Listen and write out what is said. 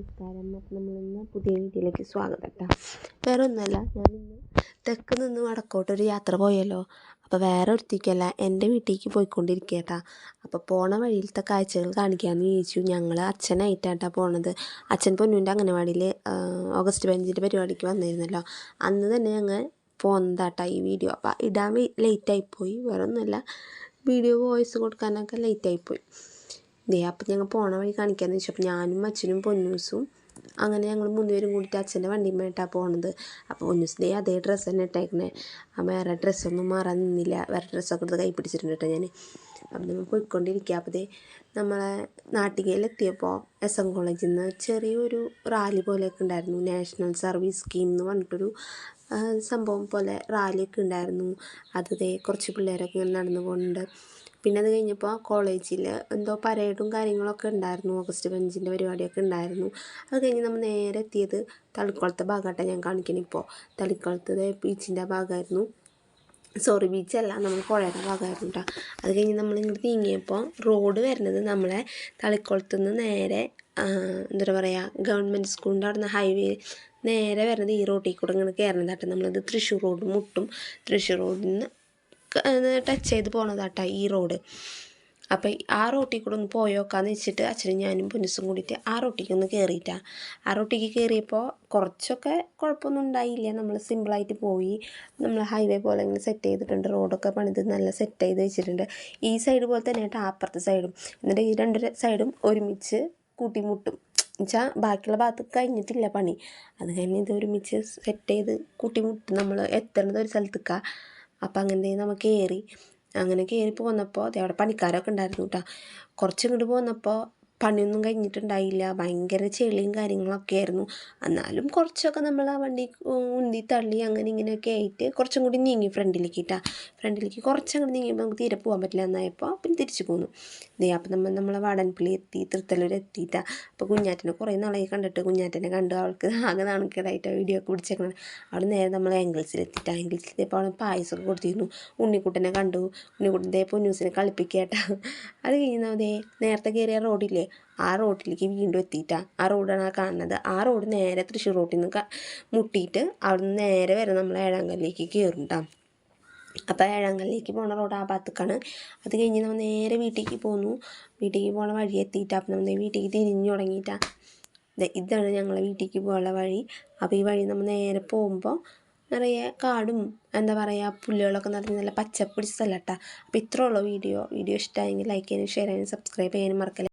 നമസ്കാരം. അപ്പം നമ്മളിന്ന് പുതിയ വീഡിയോയിലേക്ക് സ്വാഗതം കേട്ടോ. വേറെ ഒന്നുമല്ല, ഞാനിന്ന് തെക്ക് നിന്ന് വടക്കോട്ടൊരു യാത്ര പോയല്ലോ. അപ്പോൾ വേറെ ഒരുത്തിക്കല്ല, എൻ്റെ വീട്ടിലേക്ക് പോയിക്കൊണ്ടിരിക്കുക കേട്ടോ. അപ്പോൾ പോണ വഴിയിലത്തെ കാഴ്ചകൾ കാണിക്കാമെന്ന് ചോദിച്ചു. ഞങ്ങൾ അച്ഛനായിട്ടാണ് പോണത്. അച്ഛൻ പൊന്നൂൻ്റെ അംഗനവാടിയിൽ ഓഗസ്റ്റ് 15 പരിപാടിക്ക് വന്നിരുന്നല്ലോ. അന്ന് തന്നെ ഞങ്ങൾ പോകുന്നതാട്ടോ ഈ വീഡിയോ. അപ്പോൾ ഇടാൻ ലേറ്റായിപ്പോയി. വേറെ ഒന്നുമല്ല, വീഡിയോ വോയിസ് കൊടുക്കാനൊക്കെ ലേറ്റായിപ്പോയി. അപ്പം ഞങ്ങൾ പോണ വഴി കാണിക്കാമെന്ന് വെച്ചു. അപ്പോൾ ഞാനും അച്ഛനും പൊന്നൂസും അങ്ങനെ ഞങ്ങൾ 3 പേരും കൂടിയിട്ട് അച്ഛൻ്റെ വണ്ടിയുമായിട്ടാണ് പോണത്. അപ്പോൾ പൊന്നൂസിൻ്റെ അതേ ഡ്രസ്സ് തന്നെ ഇട്ടേക്കണേ. വേറെ ഡ്രസ്സൊന്നും മാറാൻ നിന്നില്ല. വേറെ ഡ്രസ്സൊക്കെ എടുത്ത് കൈ പിടിച്ചിട്ടുണ്ട് കേട്ടോ ഞാൻ. അപ്പം നമ്മൾ പോയിക്കൊണ്ടിരിക്കുക. അപ്പോൾ നമ്മളെ നാട്ടികയിലെത്തിയപ്പോൾ SM കോളേജിൽ നിന്ന് ചെറിയൊരു റാലി പോലെയൊക്കെ ഉണ്ടായിരുന്നു. നാഷണൽ സർവീസ് സ്കീം എന്ന് പറഞ്ഞിട്ടൊരു സംഭവം പോലെ റാലിയൊക്കെ ഉണ്ടായിരുന്നു. അത് കുറച്ച് പിള്ളേരൊക്കെ ഇങ്ങനെ നടന്നു പോകുന്നുണ്ട്. പിന്നെ അത് കഴിഞ്ഞപ്പോൾ കോളേജിൽ എന്തോ പരേഡും കാര്യങ്ങളൊക്കെ ഉണ്ടായിരുന്നു. ഓഗസ്റ്റ് 15 പരിപാടിയൊക്കെ ഉണ്ടായിരുന്നു. അത് കഴിഞ്ഞ് നമ്മൾ നേരെ എത്തിയത് തളിക്കുളത്തെ ഭാഗമായിട്ടാണ് ഞാൻ കാണിക്കുന്നത്. ഇപ്പോൾ തളിക്കുളത്ത് ബീച്ചിൻ്റെ ഭാഗമായിരുന്നു. സോറി, ബീച്ചല്ല, നമ്മൾ പുഴയുടെ ഭാഗമായിരുന്നു കേട്ടോ. അത് കഴിഞ്ഞ് നമ്മളിങ്ങോട്ട് നീങ്ങിയപ്പോൾ റോഡ് വരുന്നത് നമ്മളെ തളിക്കുളത്തു നിന്ന് നേരെ എന്താ പറയുക, ഗവൺമെൻറ് സ്കൂളിൻ്റെ അവിടെ നിന്ന് ഹൈവേ നേരെ വരുന്നത് ഈ റോഡിൽ കൂടെ ഇങ്ങനെ കയറുന്നതാട്ടോ. നമ്മളത് തൃശ്ശൂർ റോഡ് മുട്ടും. തൃശ്ശൂർ റോഡിൽ നിന്ന് ടച്ച് ചെയ്ത് പോണതാട്ടോ ഈ റോഡ്. അപ്പം ആ റോട്ടിൽ കൂടെ ഒന്ന് പോയോക്കാന്ന് വെച്ചിട്ട് അച്ഛനും ഞാനും പൊന്നൂസും കൂടിയിട്ട് ആ റോട്ടിലേക്ക് ഒന്ന് കയറിയിട്ടാണ്. ആ റോട്ടിലേക്ക് കയറിയപ്പോൾ കുറച്ചൊക്കെ കുഴപ്പമൊന്നും ഉണ്ടായില്ല. നമ്മൾ സിമ്പിളായിട്ട് പോയി. നമ്മൾ ഹൈവേ പോലെ ഇങ്ങനെ സെറ്റ് ചെയ്തിട്ടുണ്ട്. റോഡൊക്കെ പണിത് നല്ല സെറ്റ് ചെയ്ത് വെച്ചിട്ടുണ്ട്. ഈ സൈഡ് പോലെ തന്നെ കേട്ടോ അപ്പുറത്തെ സൈഡും. എന്നിട്ട് ഈ 2 സൈഡും ഒരുമിച്ച് കൂട്ടിമുട്ടും എന്നുവെച്ചാൽ ബാക്കിയുള്ള ഭാഗത്ത് കഴിഞ്ഞിട്ടില്ല പണി. അത് കഴിഞ്ഞ് ഇത് ഒരുമിച്ച് സെറ്റ് ചെയ്ത് കൂട്ടിമുട്ടും. നമ്മൾ എത്തേണ്ടത് ഒരു സ്ഥലത്തേക്കാണ്. അപ്പം അങ്ങനെ നമ്മൾ അങ്ങനെ കയറി പോന്നപ്പോൾ അവിടെ പണിക്കാരൊക്കെ ഉണ്ടായിരുന്നു കേട്ടോ. കുറച്ച് ഇങ്ങോട്ട് പോന്നപ്പോൾ പണിയൊന്നും കഴിഞ്ഞിട്ടുണ്ടായില്ല. ഭയങ്കര ചെളിയും കാര്യങ്ങളൊക്കെ ആയിരുന്നു. എന്നാലും കുറച്ചൊക്കെ നമ്മൾ ആ വണ്ടി ഉന്തി തള്ളി അങ്ങനെ ഇങ്ങനെയൊക്കെ ആയിട്ട് കുറച്ചും കൂടി നീങ്ങി ഫ്രണ്ടിലേക്ക് ഫ്രണ്ടിലേക്ക് കുറച്ചങ്ങോട്ട് നീങ്ങിയപ്പോൾ നമുക്ക് തീരെ പോകാൻ പറ്റില്ല. എന്നായപ്പോൾ പിന്നെ തിരിച്ചു പോന്നു. അപ്പം നമ്മളെ വാടൻപള്ളി എത്തി, തൃത്തല്ലൂർ എത്തിയിട്ടാണ്. അപ്പോൾ കുഞ്ഞാറ്റനെ കുറേ നാളായി കണ്ടിട്ട് കുഞ്ഞാറ്റനെ കണ്ടു. അവൾക്ക് ആകെ നാണക്കേടായിട്ട് വീഡിയോ ഒക്കെ പിടിച്ചേക്കണം. അവിടെ നേരെ നമ്മൾ ആംഗിൾസിലെത്തിയിട്ട് ആംഗിൾസിലെത്തിയപ്പോൾ അവൾ പായസമൊക്കെ കൊടുത്തിരുന്നു. ഉണ്ണിക്കുട്ടനെ കണ്ടു. ഉണ്ണിക്കുട്ടൻ്റെ പൊന്നൂസിനെ കളിപ്പിക്കേട്ടാ. അത് കഴിഞ്ഞാൽ നേരത്തെ കയറിയ റോഡില്ലേ, ആ റോഡിലേക്ക് വീണ്ടും എത്തിയിട്ടാണ്. ആ റോഡാണ് ആ കാണുന്നത്. ആ റോഡ് നേരെ തൃശ്ശൂർ റോഡിൽ നിന്ന് മുട്ടിയിട്ട് അവിടെ നിന്ന് നേരെ വരെ നമ്മൾ ഏഴാങ്കല്ലിലേക്ക് കയറുണ്ടാം. അപ്പോൾ ഏഴാങ്കല്ലിലേക്ക് പോണ റോഡ് ആ ഭാഗത്തേക്കാണ്. അത് കഴിഞ്ഞ് നമ്മൾ നേരെ വീട്ടിലേക്ക് പോന്നു. വീട്ടിലേക്ക് പോണ വഴി എത്തിയിട്ടാണ്. അപ്പം നമ്മൾ വീട്ടിലേക്ക് തിരിഞ്ഞു തുടങ്ങിയിട്ടാണ്. ഇതാണ് ഞങ്ങളെ വീട്ടിലേക്ക് പോകാനുള്ള വഴി. അപ്പോൾ ഈ വഴി നമ്മൾ നേരെ പോകുമ്പോൾ നിറയെ കാടും എന്താ പറയുക പുല്ലുകളൊക്കെ നിറഞ്ഞ് നല്ല പച്ചപ്പ് പിടിച്ച സ്ഥലം കേട്ടോ. അപ്പോൾ ഇത്രേ ഉള്ളൂ വീഡിയോ ഇഷ്ടമായെങ്കിൽ ലൈക്ക് ചെയ്യാനും ഷെയർ ചെയ്യാനും സബ്സ്ക്രൈബ് ചെയ്യാനും മറക്കല്ല.